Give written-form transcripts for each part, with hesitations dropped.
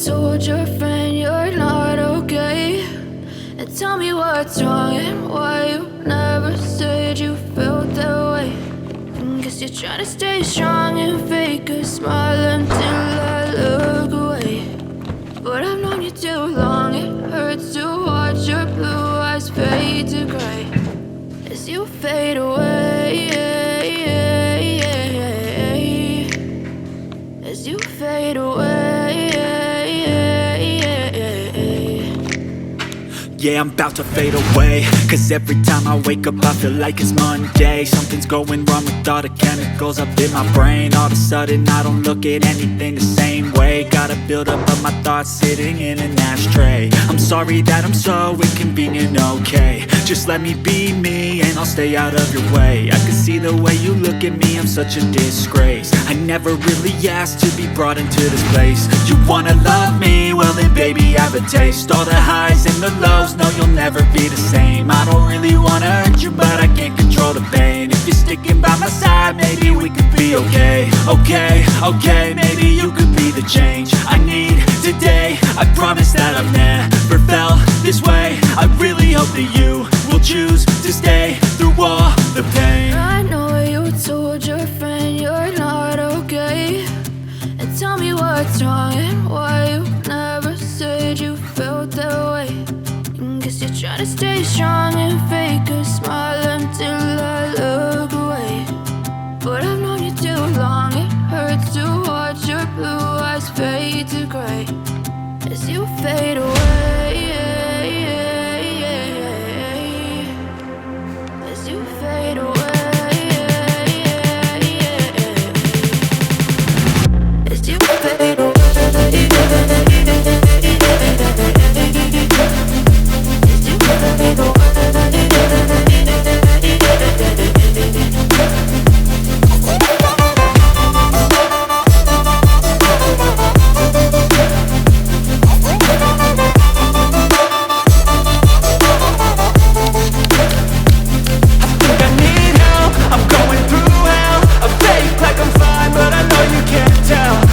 told your friend you're not okay, and tell me what's wrong and why you never said you felt that way. Guess you're trying to stay strong and fake a smile until I look away. But I've known you too long, it hurts to watch your blue eyes fade to gray as you fade away, as you fade away. Yeah, I'm about to fade away, cause every time I wake up I feel like it's Monday. Something's going wrong with all the chemicals up in my brain. All of a sudden I don't look at anything the same way. Got a buildup of my thoughts sitting in an ashtray. I'm sorry that I'm so inconvenient, okay. Just let me be me and I'll stay out of your way. I can see the way you look at me, I'm such a disgrace. I never really asked to be brought into this place. You wanna love me? Well then baby have a taste. All the highs and the lows, no you'll never be the same. I don't really wanna hurt you but I can't control the pain. If you're sticking by my side maybe we could be okay. Okay, maybe you could be the change I need today. I promise that I've never felt this way. I really hope that you will choose to stay through all the pain. I know you told your friend you're not okay, and tell me what's wrong and why you never said you felt that way. Guess you're trying to stay strong and fake a smile until I look away. But I've known you too long, it hurts to watch your blue eyes fade to gray as you fade away, as you fade away, as you fade away.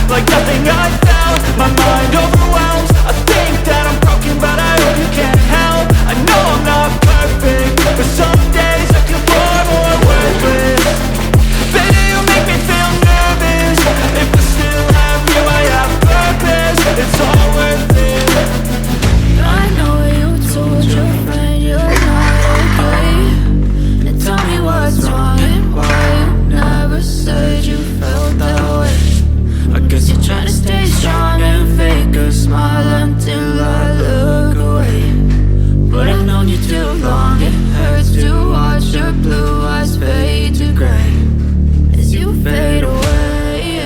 Like nothing I felt, my mind overwhelms. I think that I'm broken but I hope you can't help. I know I'm not perfect, but some days I feel far more worthless. Baby, you make me feel nervous. If I still have you, I have purpose. It's all worth it. I know you told your friend you're not okay, and tell me what's wrong and why you never said you felt that way. I guess you're trying to stay strong and fake a smile until I look away. But I've known you too long, it hurts to watch your blue eyes fade to gray as you fade away,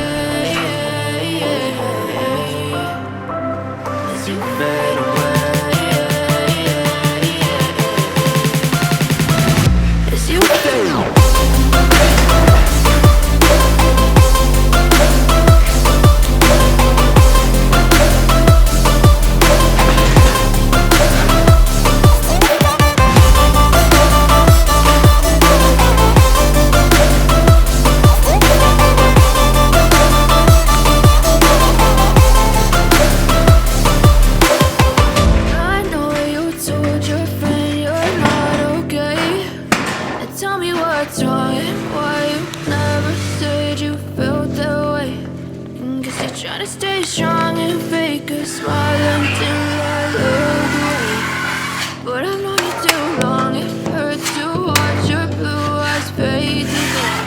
as you fade away, as you fade away. Trying to stay strong and fake a smile until I look away. But I've known you too long, it hurts to watch your blue eyes fade to gray.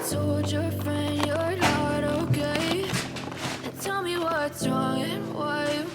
Told your friend you're not okay, and tell me what's wrong and why you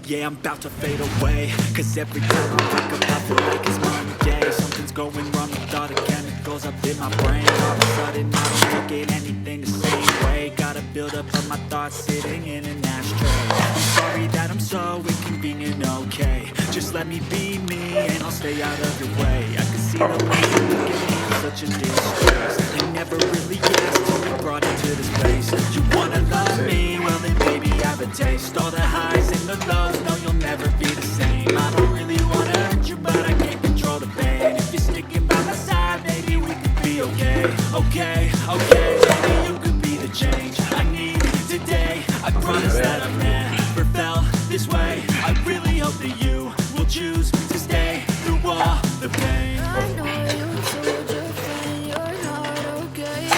Yeah, I'm about to fade away. Cause every time I wake up I feel like it's Monday. Something's going wrong with all the chemicals up in my brain. All of a sudden I don't look at anything the same way. Gotta build up of my thoughts sitting in an ashtray. I'm sorry that I'm so inconvenient, okay. Just let me be me and I'll stay out of your way. I can see the way you look at me, I'm such a distress. I never really asked to be brought into this place. You wanna love me? Well then baby have a taste. All the highs and the lows, no you'll never be the same. I don't really wanna hurt you but I can't control the pain. If you're sticking by my side, maybe we could be okay. Okay, okay, maybe you could be the change I need today. I promise that I've never felt this way. I really hope that you will choose to stay through all the pain. I know you told your friend you're not okay.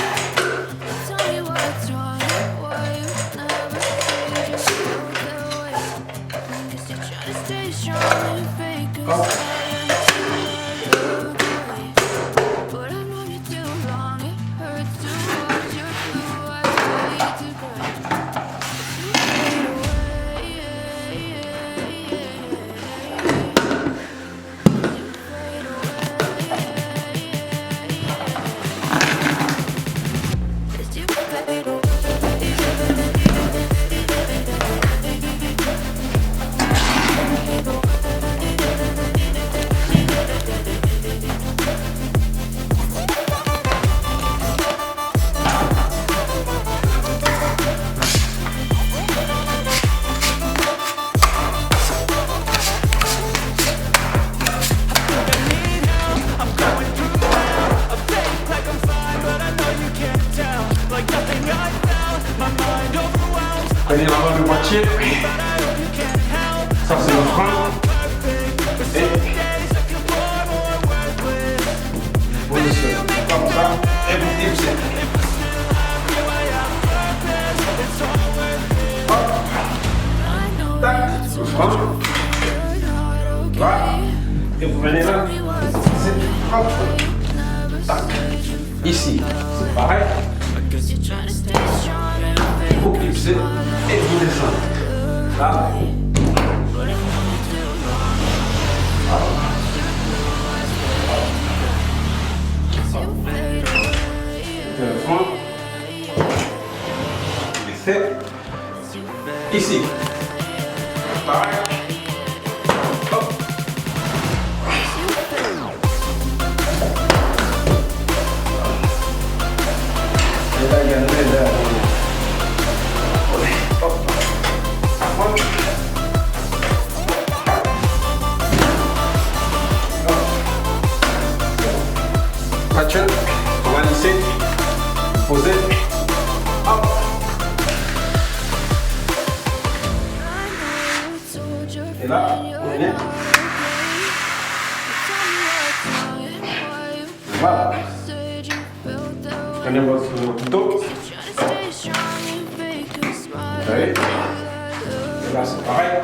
Tell me what's wrong and why you never said you felt that way. I guess you're trying to stay strong and fake a silence you look away. But I've known you too long, it hurts to watch your blue eyes fade to gray. You fade away, you fade away, as you fade away. Prenez la main du boîtier, ça c'est le frein, et vous laissez comme ça, et vous dépensez. Hop, tac, le frein, voilà, et vous venez là, c'est hop, tac, ici, c'est pareil. Vous clipsez et vous descendez. Là. Le front. Laissez. Ici. Pareil. Hop. Et là, il y a le Passionné, on va lisser, poser, hop. Et là, on est bien. Voilà. Prenez votre couteau. Vous savez. Et là, c'est pareil.